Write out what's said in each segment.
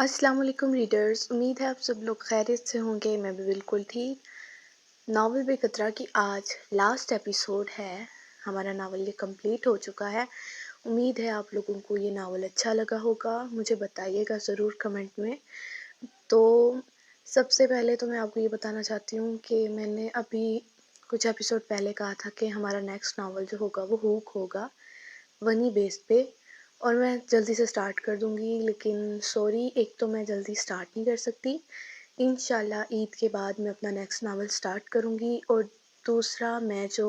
السلام علیکم ریڈرز، امید ہے آپ سب لوگ خیریت سے ہوں گے۔ میں بھی بالکل ٹھیک۔ ناول بے قطرہ کی آج لاسٹ ایپیسوڈ ہے۔ ہمارا ناول یہ کمپلیٹ ہو چکا ہے۔ امید ہے آپ لوگوں کو یہ ناول اچھا لگا ہوگا، مجھے بتائیے گا ضرور کمنٹ میں۔ تو سب سے پہلے تو میں آپ کو یہ بتانا چاہتی ہوں کہ میں نے ابھی کچھ ایپیسوڈ پہلے کہا تھا کہ ہمارا نیکسٹ ناول جو ہوگا وہ ہوک ہوگا، ونی بیس پہ، اور میں جلدی سے سٹارٹ کر دوں گی، لیکن سوری، ایک تو میں جلدی سٹارٹ نہیں کر سکتی۔ انشاءاللہ عید کے بعد میں اپنا نیکسٹ ناول سٹارٹ کروں گی، اور دوسرا میں جو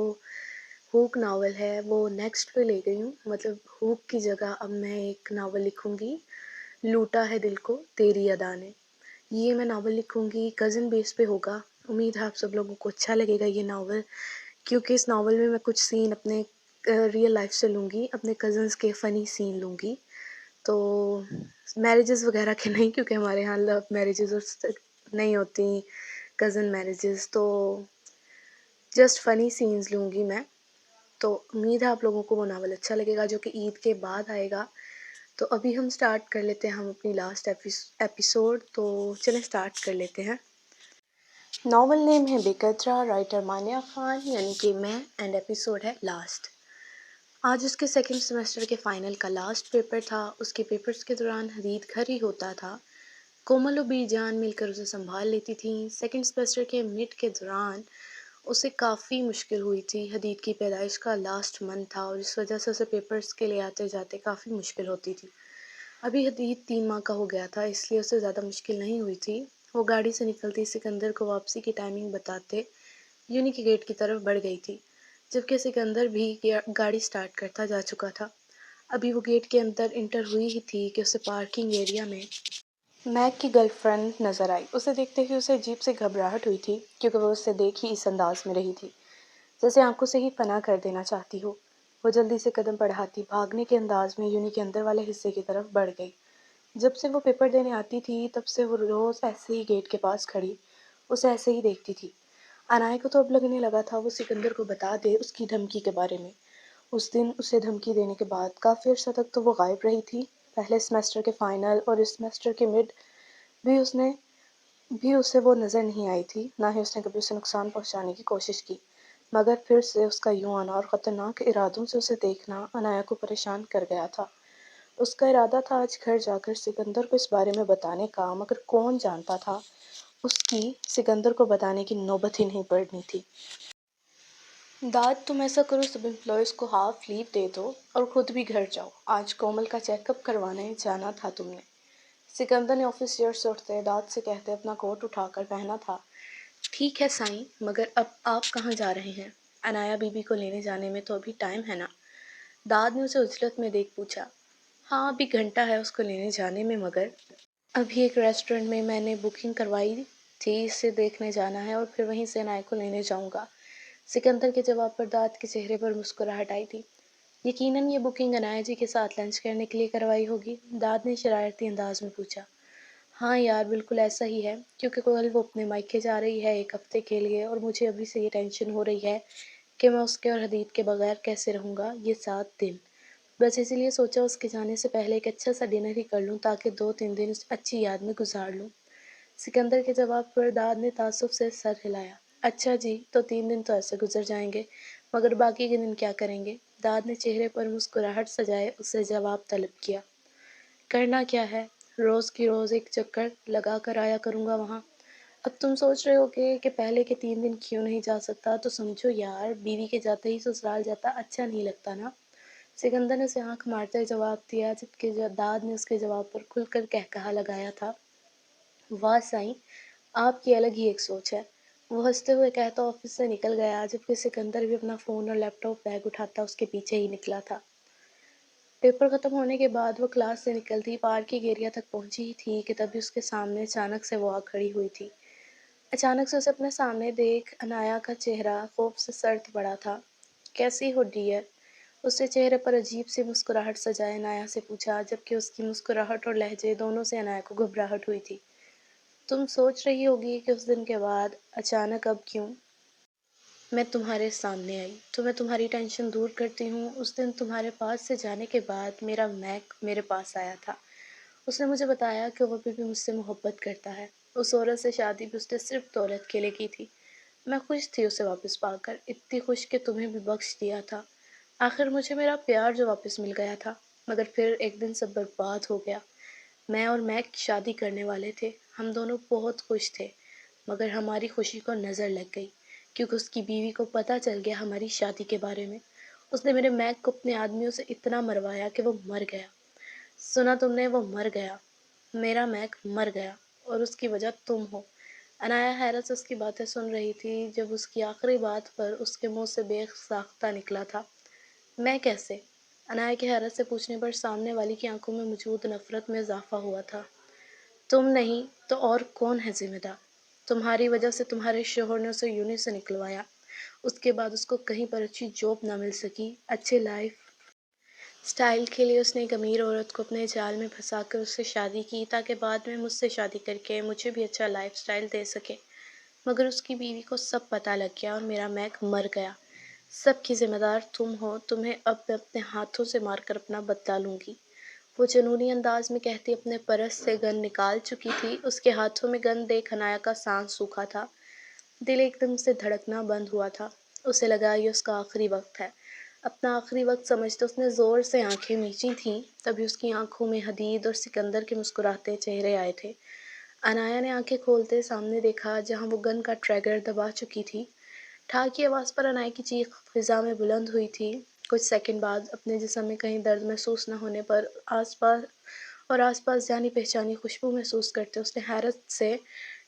ہوک ناول ہے وہ نیکسٹ پہ لے گئی ہوں، مطلب ہوک کی جگہ اب میں ایک ناول لکھوں گی، لوٹا ہے دل کو تیری ادا نے۔ یہ میں ناول لکھوں گی، کزن بیس پہ ہوگا۔ امید ہے آپ سب لوگوں کو اچھا لگے گا یہ ناول، کیونکہ اس ناول میں کچھ سین اپنے ریئل لائف سے لوں گی، اپنے کزنس کے فنی سین لوں گی۔ تو میرجز وغیرہ کے نہیں، کیونکہ ہمارے یہاں لو میرجز نہیں ہوتی، کزن میرجز، تو جسٹ فنی سینز لوں گی میں۔ تو امید ہے آپ لوگوں کو وہ ناول اچھا لگے گا، جو کہ عید کے بعد آئے گا۔ تو ابھی ہم سٹارٹ کر لیتے ہیں ہم اپنی لاسٹ ایپیسوڈ، تو چلیں سٹارٹ کر لیتے ہیں۔ ناول نیم ہے بے قطرہ، رائٹر مانیہ خان، یعنی کہ میں، اینڈ ایپیسوڈ ہے لاسٹ۔ آج اس کے سیکنڈ سیمسٹر کے فائنل کا لاسٹ پیپر تھا۔ اس کے پیپرز کے دوران حدید گھر ہی ہوتا تھا۔ کومل و بی جان مل کر اسے سنبھال لیتی تھیں۔ سیکنڈ سیمسٹر کے مڈ کے دوران اسے کافی مشکل ہوئی تھی۔ حدید کی پیدائش کا لاسٹ منتھ تھا، اور اس وجہ سے اسے پیپرز کے لیے آتے جاتے کافی مشکل ہوتی تھی۔ ابھی حدید 3 ماہ کا ہو گیا تھا، اس لیے اسے زیادہ مشکل نہیں ہوئی تھی۔ وہ گاڑی سے نکلتی سکندر کو واپسی کی ٹائمنگ بتاتے یونی کے گیٹ کی طرف بڑھ گئی تھی، جبکہ سکندر بھی گاڑی سٹارٹ کرتا جا چکا تھا۔ ابھی وہ گیٹ کے اندر انٹر ہوئی ہی تھی کہ اسے پارکنگ ایریا میں میک کی گرل فرینڈ نظر آئی۔ اسے دیکھتے ہی اسے عجیب سے گھبراہٹ ہوئی تھی، کیونکہ وہ اسے دیکھ ہی اس انداز میں رہی تھی جیسے آنکھوں سے ہی پناہ کر دینا چاہتی ہو۔ وہ جلدی سے قدم بڑھاتی بھاگنے کے انداز میں یونی کے اندر والے حصے کی طرف بڑھ گئی۔ جب سے وہ پیپر دینے آتی تھی تب سے وہ روز ایسے ہی گیٹ کے پاس کھڑی اسے ایسے ہی دیکھتی تھی۔ انائے کو تو اب لگنے لگا تھا وہ سکندر کو بتا دے اس کی دھمکی کے بارے میں۔ اس دن اسے دھمکی دینے کے بعد کافی عرصہ تک تو وہ غائب رہی تھی۔ پہلے سیمسٹر کے فائنل اور اس سیمسٹر کے مڈ بھی اسے وہ نظر نہیں آئی تھی، نہ ہی اس نے کبھی اسے نقصان پہنچانے کی کوشش کی، مگر پھر سے اس کا یوں آنا اور خطرناک ارادوں سے اسے دیکھنا انایا کو پریشان کر گیا تھا۔ اس کا ارادہ تھا آج گھر جا کر سکندر کو اس بارے میں بتانے کا، مگر کون جانتا تھا اس کی سکندر کو بتانے کی نوبت ہی نہیں پڑنی تھی۔ داد، تم ایسا کرو، سب امپلائیز کو ہاف لیو دے دو اور خود بھی گھر جاؤ، آج کومل کا چیک اپ کروانے جانا تھا تم نے۔ سکندر نے آفس چیئر سے اٹھتے داد سے کہتے اپنا کوٹ اٹھا کر پہنا تھا۔ ٹھیک ہے سائیں، مگر اب آپ کہاں جا رہے ہیں؟ انایا بی بی کو لینے جانے میں تو ابھی ٹائم ہے نا؟ داد نے اسے عجلت میں دیکھ پوچھا۔ ہاں، ابھی گھنٹہ ہے اس کو لینے جانے میں، مگر ابھی ایک ریسٹورنٹ میں میں نے بکنگ کروائی تھی، اسے دیکھنے جانا ہے اور پھر وہیں سے انایا کو لینے جاؤں گا۔ سکندر کے جواب پر داد کے چہرے پر مسکراہٹ آئی تھی۔ یقیناً یہ بکنگ انایا جی کے ساتھ لنچ کرنے کے لیے کروائی ہوگی؟ داد نے شرارتی انداز میں پوچھا۔ ہاں یار، بالکل ایسا ہی ہے، کیونکہ کل وہ اپنے مائکے جا رہی ہے 1 ہفتے کے لیے، اور مجھے ابھی سے یہ ٹینشن ہو رہی ہے کہ میں اس کے اور حدید کے بغیر کیسے رہوں گا یہ 7 دن۔ بس اسی لیے سوچا اس کے جانے سے پہلے ایک اچھا سا ڈنر ہی کر لوں، تاکہ 2-3 دن اچھی یاد میں گزار لوں۔ سکندر کے جواب پر داد نے تعصب سے سر ہلایا۔ اچھا جی، تو 3 دن تو ایسے گزر جائیں گے، مگر باقی کے دن کیا کریں گے؟ داد نے چہرے پر مسکراہٹ سجائے اسے جواب طلب کیا۔ کرنا کیا ہے، روز کی روز ایک چکر لگا کر آیا کروں گا وہاں۔ اب تم سوچ رہے ہو کہ پہلے کے 3 دن کیوں نہیں جا سکتا، تو سمجھو یار، بیوی کے جاتے ہی سسرال جاتا اچھا نہیں لگتا نا۔ سکندر نے اسے آنکھ مارتے جواب دیا، جبکہ داد نے اس کے جواب پر کھل کر قہقہا لگایا تھا۔ واہ سائیں، آپ کی الگ ہی ایک سوچ ہے۔ وہ ہنستے ہوئے کہتا آفس سے نکل گیا، جبکہ سکندر بھی اپنا فون اور لیپ ٹاپ بیگ اٹھاتا اس کے پیچھے ہی نکلا تھا۔ پیپر ختم ہونے کے بعد وہ کلاس سے نکلتی پارکنگ ایریا تک پہنچی ہی تھی کہ تبھی اس کے سامنے اچانک سے وہ آ کھڑی ہوئی تھی۔ اچانک سے اسے اپنے سامنے دیکھ انایا کا چہرہ خوف سے سرد پڑا تھا۔ کیسی ہو ڈیئر؟ اس نے چہرے پر عجیب سی مسکراہٹ سجائے انایا سے پوچھا، جبکہ اس کی مسکراہٹ اور لہجے دونوں سے انایا کو گھبراہٹ ہوئی تھی۔ تم سوچ رہی ہوگی کہ اس دن کے بعد اچانک اب کیوں میں تمہارے سامنے آئی، تو میں تمہاری ٹینشن دور کرتی ہوں۔ اس دن تمہارے پاس سے جانے کے بعد میرا میک میرے پاس آیا تھا، اس نے مجھے بتایا کہ وہ ابھی بھی مجھ سے محبت کرتا ہے، اس عورت سے شادی بھی اس نے صرف دولت کے لیے کی تھی۔ میں خوش تھی اسے واپس پا کر، اتنی خوش کہ تمہیں بھی بخش دیا تھا۔ آخر مجھے میرا پیار جو واپس مل گیا تھا، مگر پھر ایک دن سب برباد ہو گیا۔ میں اور میک شادی کرنے والے تھے، ہم دونوں بہت خوش تھے، مگر ہماری خوشی کو نظر لگ گئی کیونکہ اس کی بیوی کو پتہ چل گیا ہماری شادی کے بارے میں۔ اس نے میرے میک کو اپنے آدمیوں سے اتنا مروایا کہ وہ مر گیا۔ سنا تم نے؟ وہ مر گیا، میرا میک مر گیا، اور اس کی وجہ تم ہو۔ انایا حیرت سے اس کی باتیں سن رہی تھی جب اس کی آخری بات پر اس کے منہ سے بے ساختہ نکلا تھا، میں کیسے؟ انایا کے حیرت سے پوچھنے پر سامنے والی کی آنکھوں میں موجود نفرت میں اضافہ ہوا تھا۔ تم نہیں تو اور کون ہے ذمہ دار؟ تمہاری وجہ سے تمہارے شوہر نے اسے یونی سے نکلوایا، اس کے بعد اس کو کہیں پر اچھی جاب نہ مل سکی، اچھے لائف سٹائل کے لیے اس نے ایک امیر عورت کو اپنے جال میں پھنسا کر اس سے شادی کی تاکہ بعد میں مجھ سے شادی کر کے مجھے بھی اچھا لائف سٹائل دے سکے، مگر اس کی بیوی کو سب پتہ لگ گیا اور میرا میک مر گیا۔ سب کی ذمہ دار تم ہو، تمہیں اب میں اپنے ہاتھوں سے مار کر اپنا بدلہ لوں گی، وہ جنونی انداز میں کہتی اپنے پرس سے گن نکال چکی تھی۔ اس کے ہاتھوں میں گن دیکھ انایا کا سانس سوکھا تھا، دل ایک دم سے دھڑکنا بند ہوا تھا۔ اسے لگا یہ اس کا آخری وقت ہے، اپنا آخری وقت سمجھتے اس نے زور سے آنکھیں میچی تھیں، تبھی اس کی آنکھوں میں حدید اور سکندر کے مسکراتے چہرے آئے تھے۔ انایا نے آنکھیں کھولتے سامنے دیکھا جہاں وہ گن کا ٹریگر دبا چکی تھی۔ ٹھا کی آواز پر انایا کی چیخ فضا میں بلند ہوئی تھی۔ کچھ سیکنڈ بعد اپنے جسم میں کہیں درد محسوس نہ ہونے پر آس پاس جانی پہچانی خوشبو محسوس کرتے اس نے حیرت سے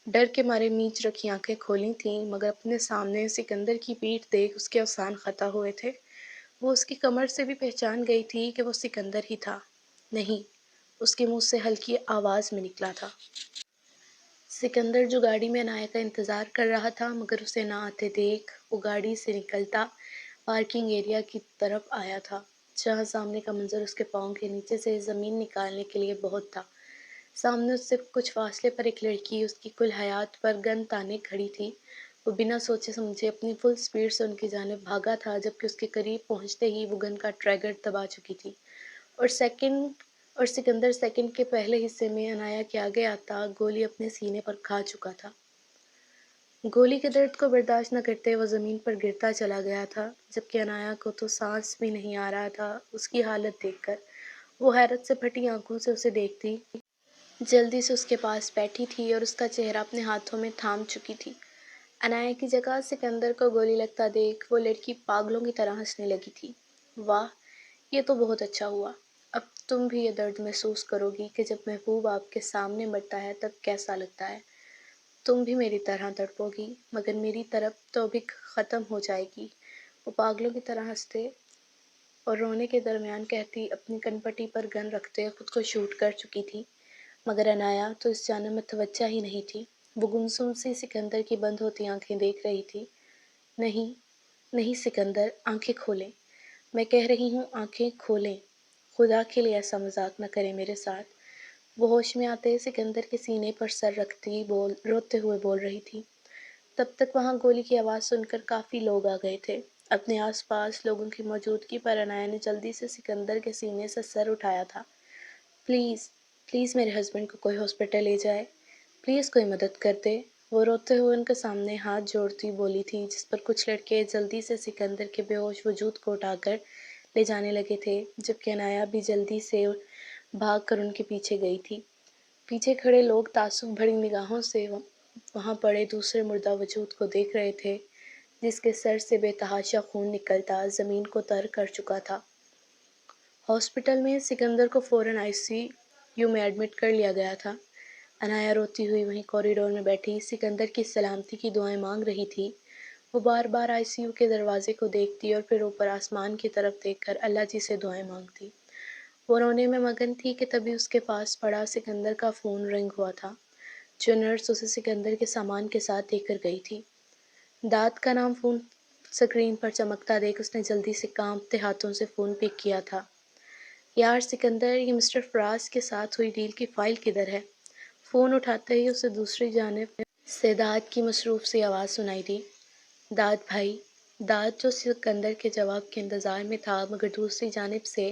ڈر کے مارے میچ رکھی آنکھیں کھولی تھیں، مگر اپنے سامنے سکندر کی پیٹھ دیکھ اس کے اوسان خطا ہوئے تھے۔ وہ اس کی کمر سے بھی پہچان گئی تھی کہ وہ سکندر ہی تھا۔ نہیں، اس کے منہ سے ہلکی آواز میں نکلا تھا۔ سکندر جو گاڑی میں انایا کا انتظار کر رہا تھا، مگر اسے نہ آتے دیکھ وہ گاڑی سے نکلتا پارکنگ ایریا کی طرف آیا تھا، جہاں سامنے کا منظر اس کے پاؤں کے نیچے سے زمین نکالنے کے لیے بہت تھا۔ سامنے اس سے کچھ فاصلے پر ایک لڑکی اس کی کل حیات پر گن تانے کھڑی تھی۔ وہ بنا سوچے سمجھے اپنی فل سپیڈ سے ان کی جانب بھاگا تھا، جبکہ اس کے قریب پہنچتے ہی وہ گن کا ٹریگر دبا چکی تھی، اور سکندر سیکنڈ کے پہلے حصے میں انایا کے آگے آتا گولی اپنے سینے پر کھا چکا تھا۔ گولی کے درد کو برداشت نہ کرتے وہ زمین پر گرتا چلا گیا تھا، جبکہ انایا کو تو سانس بھی نہیں آ رہا تھا۔ اس کی حالت دیکھ کر وہ حیرت سے پھٹی آنکھوں سے اسے دیکھتی جلدی سے اس کے پاس بیٹھی تھی اور اس کا چہرہ اپنے ہاتھوں میں تھام چکی تھی۔ انایا کی جگہ سکندر کو گولی لگتا دیکھ وہ لڑکی پاگلوں کی طرح ہنسنے لگی تھی۔ واہ، یہ تو بہت اچھا ہوا، اب تم بھی یہ درد محسوس کرو گی کہ جب محبوب آپ کے سامنے مرتا ہے تب کیسا لگتا ہے۔ تم بھی میری طرح تڑپو گی، مگر میری طرف تو ابھی ختم ہو جائے گی، وہ پاگلوں کی طرح ہنستے اور رونے کے درمیان کہتی اپنی کنپٹی پر گن رکھتے خود کو شوٹ کر چکی تھی، مگر انایا تو اس جانب متوجہ ہی نہیں تھی۔ وہ گمسم سی سکندر کی بند ہوتی آنکھیں دیکھ رہی تھی۔ نہیں، نہیں سکندر، آنکھیں کھولیں، میں کہہ رہی ہوں آنکھیں کھولیں، خدا کے لیے ایسا مذاق نہ کریں میرے ساتھ۔ وہ ہوش میں آتے سکندر کے سینے پر سر رکھتی روتے ہوئے بول رہی تھی۔ تب تک وہاں گولی کی آواز سن کر کافی لوگ آ گئے تھے۔ اپنے آس پاس لوگوں کی موجودگی پر انایا نے جلدی سے سکندر کے سینے سے سر اٹھایا تھا۔ پلیز، پلیز میرے ہسبینڈ کو کوئی ہاسپٹل لے جائے، پلیز کوئی مدد کر دے، وہ روتے ہوئے ان کے سامنے ہاتھ جوڑتی بولی تھی، جس پر کچھ لڑکے جلدی سے سکندر کے بے ہوش وجود کو اٹھا کر لے جانے لگے تھے، جبکہ انایا بھی جلدی سے بھاگ کر ان کے پیچھے گئی تھی۔ پیچھے کھڑے لوگ تعصب بھری نگاہوں سے وہاں پڑے دوسرے مردہ وجود کو دیکھ رہے تھے، جس کے سر سے بے تحاشا خون نکلتا زمین کو تر کر چکا تھا۔ ہاسپٹل میں سکندر کو فوراً آئی سی یو میں ایڈمٹ کر لیا گیا تھا۔ انایا روتی ہوئی وہیں کوریڈور میں بیٹھی سکندر کی سلامتی کی دعائیں مانگ رہی تھی۔ وہ بار بار آئی سی یو کے دروازے کو دیکھتی اور پھر اوپر آسمان کی طرف دیکھ کر اللہ جی سے دعائیں مانگتی۔ وہ رونے میں مگن تھی کہ تبھی اس کے پاس پڑا سکندر کا فون رنگ ہوا تھا، جو نرس اسے سکندر کے سامان کے ساتھ دے کر گئی تھی۔ داد کا نام فون سکرین پر چمکتا دیکھ اس نے جلدی سے کانپتے ہاتھوں سے فون پک کیا تھا۔ یار سکندر، یہ مسٹر فراز کے ساتھ ہوئی ڈیل کی فائل کدھر ہے؟ فون اٹھاتے ہی اسے دوسری جانب سے داد کی مصروف سی آواز سنائی دی۔ داد بھائی، داد جو سکندر کے جواب کے انتظار میں تھا، مگر دوسری جانب سے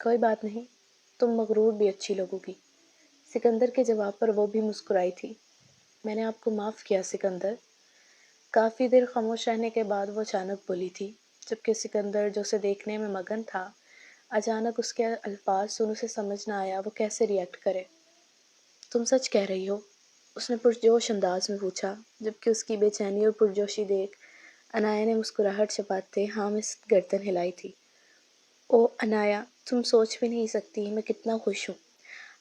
کوئی بات نہیں، تم مغرور بھی اچھی لگو گی۔ سکندر کے جواب پر وہ بھی مسکرائی تھی۔ میں نے آپ کو معاف کیا سکندر۔ کافی دیر خاموش رہنے کے بعد وہ اچانک بولی تھی، جبکہ سکندر جو اسے دیکھنے میں مگن تھا، اچانک اس کے الفاظ سن اسے سمجھ نہ آیا وہ کیسے ریئیکٹ کرے۔ تم سچ کہہ رہی ہو؟ اس نے پرجوش انداز میں پوچھا، جبکہ اس کی بے چینی اور پرجوشی دیکھ انایا نے مسکراہٹ چھپاتے ہاں میں گردن ہلائی تھی۔ او انایا، تم سوچ بھی نہیں سکتی میں کتنا خوش ہوں۔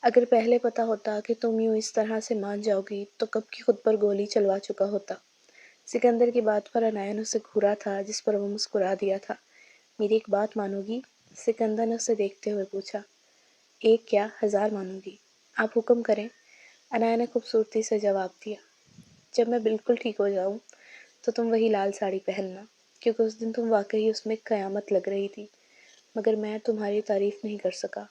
اگر پہلے پتا ہوتا کہ تم یوں اس طرح سے مان جاؤ گی تو کب کی خود پر گولی چلوا چکا ہوتا۔ سکندر کی بات پر انایا نے اسے گھورا تھا، جس پر وہ مسکرا دیا تھا۔ میری ایک بات مانو گی؟ سکندر نے اسے دیکھتے ہوئے پوچھا۔ ایک کیا، 1000 مانوں گی۔ آپ حکم کریں، انایا نے خوبصورتی سے جواب دیا۔ جب میں بالکل ٹھیک ہو جاؤں تو تم وہی لال ساڑی پہننا، کیونکہ اس دن تم واقعی اس میں قیامت لگ رہی تھی، مگر میں تمہاری تعریف نہیں کر سکا،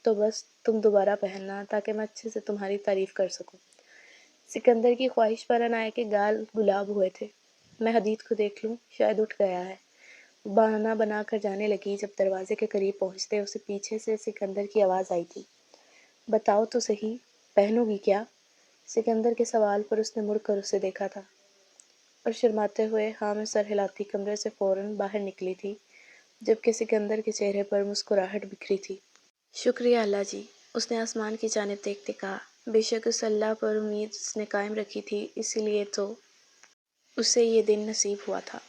تو بس تم دوبارہ پہننا تاکہ میں اچھے سے تمہاری تعریف کر سکوں۔ سکندر کی خواہش پر انایا کے گال گلاب ہوئے تھے۔ میں حدید کو دیکھ لوں، شاید اٹھ گیا ہے، بہانہ بنا کر جانے لگی۔ جب دروازے کے قریب پہنچتے اسے پیچھے سے سکندر کی آواز آئی تھی، بتاؤ تو صحیح، پہنو گی کیا؟ سکندر کے سوال پر اس نے مڑ کر اسے دیکھا تھا اور شرماتے ہوئے ہاں میں سر ہلاتی کمرے سے فوراً باہر نکلی تھی، جبکہ سکندر کے چہرے پر مسکراہٹ بکھری تھی۔ شکریہ اللہ جی، اس نے آسمان کی جانب دیکھتے کہا۔ بے شک اس اللہ پر امید اس نے قائم رکھی تھی، اسی لیے تو اسے یہ دن نصیب ہوا تھا۔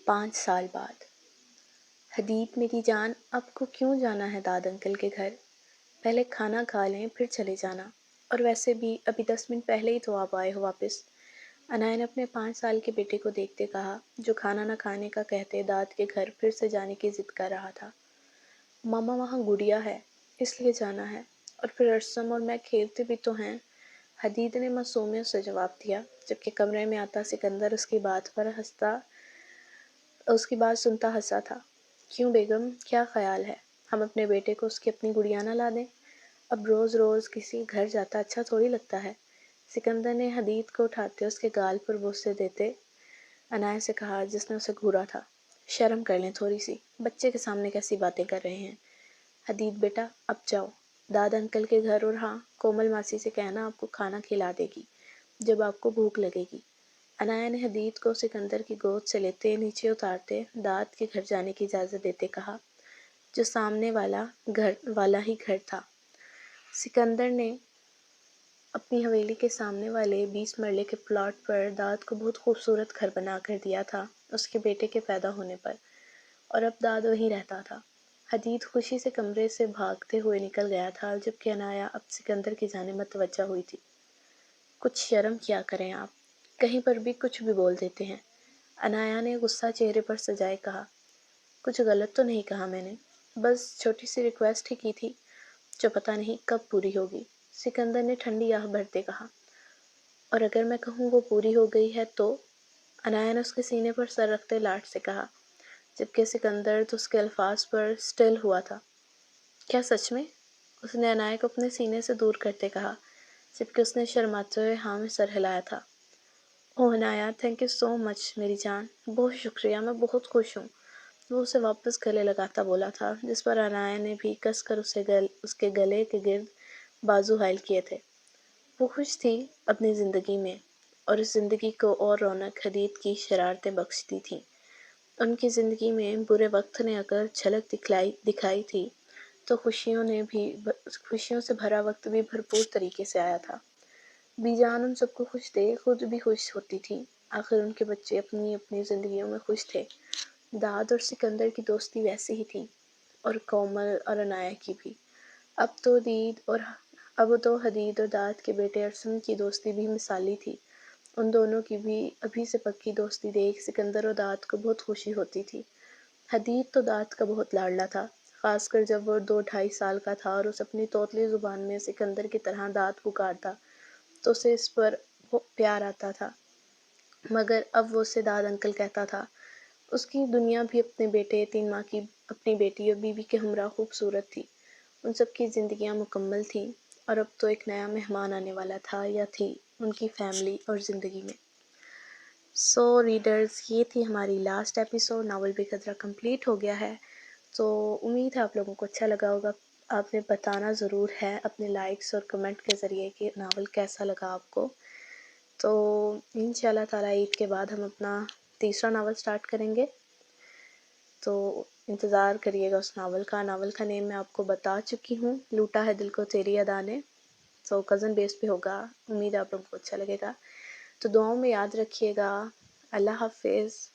5 سال بعد۔ حدید میری جان، آپ کو کیوں جانا ہے داد انکل کے گھر؟ پہلے کھانا کھا لیں پھر چلے جانا، اور ویسے بھی ابھی 10 منٹ پہلے ہی تو آپ آئے ہو واپس۔ انایا نے اپنے 5 سال کے بیٹے کو دیکھتے کہا، جو کھانا نہ کھانے کا کہتے داد کے گھر پھر سے جانے کی ضد کر رہا تھا۔ ماما وہاں گڑیا ہے، اس لیے جانا ہے، اور پھر ارسم اور میں کھیلتے بھی تو ہیں، حدید نے معصومیت سے جواب دیا، جبکہ کمرے میں آتا سکندر اس کی بات سنتا ہنسا تھا۔ کیوں بیگم، کیا خیال ہے، ہم اپنے بیٹے کو اس کی اپنی گڑیا نہ لا دیں؟ اب روز روز کسی گھر جاتا اچھا تھوڑی لگتا ہے۔ سکندر نے حدید کو اٹھاتے اس کے گال پر بوسے دیتے انایا سے کہا، جس نے اسے گھورا تھا، شرم کر لیں تھوڑی سی، بچے کے سامنے کیسی باتیں کر رہے ہیں۔ حدید بیٹا اب جاؤ داد انکل کے گھر، اور ہاں کومل ماسی سے کہنا آپ کو کھانا کھلا دے گی جب آپ کو بھوک لگے گی۔ انایا نے حدید کو سکندر کی گود سے لیتے نیچے اتارتے داد کے گھر جانے کی اجازت دیتے کہا، جو سامنے والا ہی گھر تھا۔ سکندر نے اپنی حویلی کے سامنے والے 20 مرلے کے پلاٹ پر داد کو بہت خوبصورت گھر بنا کر دیا تھا اس کے بیٹے کے پیدا ہونے پر، اور اب داد وہیں رہتا تھا۔ حدید خوشی سے کمرے سے بھاگتے ہوئے نکل گیا تھا، جبکہ انایا اب سکندر کی جانب متوجہ ہوئی تھی۔ کچھ شرم کیا کریں آپ، کہیں پر بھی کچھ بھی بول دیتے ہیں، انایا نے غصہ چہرے پر سجائے کہا۔ کچھ غلط تو نہیں کہا میں نے، بس چھوٹی سی ریکویسٹ ہی کی تھی جو پتہ نہیں کب پوری ہوگی، سکندر نے ٹھنڈی آہ بھرتے کہا۔ اور اگر میں کہوں وہ پوری ہو گئی ہے تو؟ انایا نے اس کے سینے پر سر رکھتے لاڈ سے کہا، جبکہ سکندر تو اس کے الفاظ پر سٹل ہوا تھا۔ کیا سچ میں؟ اس نے انایا کو اپنے سینے سے دور کرتے کہا، جبکہ اس نے شرماتے ہوئے ہاں میں سر ہلایا تھا۔ اوہ انایا، تھینک یو سو مچ میری جان، بہت شکریہ، میں بہت خوش ہوں، وہ اسے واپس گلے لگاتا بولا تھا، جس پر انایا نے بھی کس کر اس کے گلے کے گرد بازو حائل کیے تھے۔ وہ خوش تھی اپنی زندگی میں، اور اس زندگی کو اور رونق حدید کی شرارتیں بخشتی تھیں۔ ان کی زندگی میں برے وقت نے اگر جھلک دکھائی تھی تو خوشیوں سے بھرا وقت بھی بھرپور طریقے سے آیا تھا۔ بی جان ان سب کو خوش دیکھ خود بھی خوش ہوتی تھی، آخر ان کے بچے اپنی اپنی زندگیوں میں خوش تھے۔ داد اور سکندر کی دوستی ویسی ہی تھی، اور کومل اور انایا کی بھی۔ اب تو حدید اور داد کے بیٹے ارسم کی دوستی بھی مثالی تھی۔ ان دونوں کی بھی ابھی سے پکی دوستی دیکھ سکندر اور داد کو بہت خوشی ہوتی تھی۔ حدید تو داد کا بہت لاڈلا تھا، خاص کر جب وہ 2-2.5 سال کا تھا اور اس اپنی توتلی زبان میں سکندر کی طرح داد پکارتا تو اسے اس پر پیار آتا تھا، مگر اب وہ اسے داد انکل کہتا تھا۔ اس کی دنیا بھی اپنے بیٹے، 3 ماہ کی اپنی بیٹی اور بیوی کے ہمراہ خوبصورت تھی۔ ان سب کی زندگیاں مکمل تھیں، اور اب تو ایک نیا مہمان آنے والا تھا یا تھی ان کی فیملی اور زندگی میں۔ سو ریڈرز، یہ تھی ہماری لاسٹ ایپیسوڈ، ناول بے قدرہ کمپلیٹ ہو گیا ہے۔ تو امید ہے آپ لوگوں کو اچھا لگا ہوگا. آپ نے بتانا ضرور ہے اپنے لائکس اور کمنٹ کے ذریعے کہ ناول کیسا لگا آپ کو. تو انشاءاللہ تعالیٰ عید کے بعد ہم اپنا تیسرا ناول سٹارٹ کریں گے، تو انتظار کریے گا اس ناول کا. ناول کا نیم میں آپ کو بتا چکی ہوں، لوٹا ہے دل کو تیری ادا نے. تو کزن بیس پہ ہوگا، امید ہے آپ لوگوں کو اچھا لگے گا. تو دعاؤں میں یاد رکھیے گا. اللہ حافظ.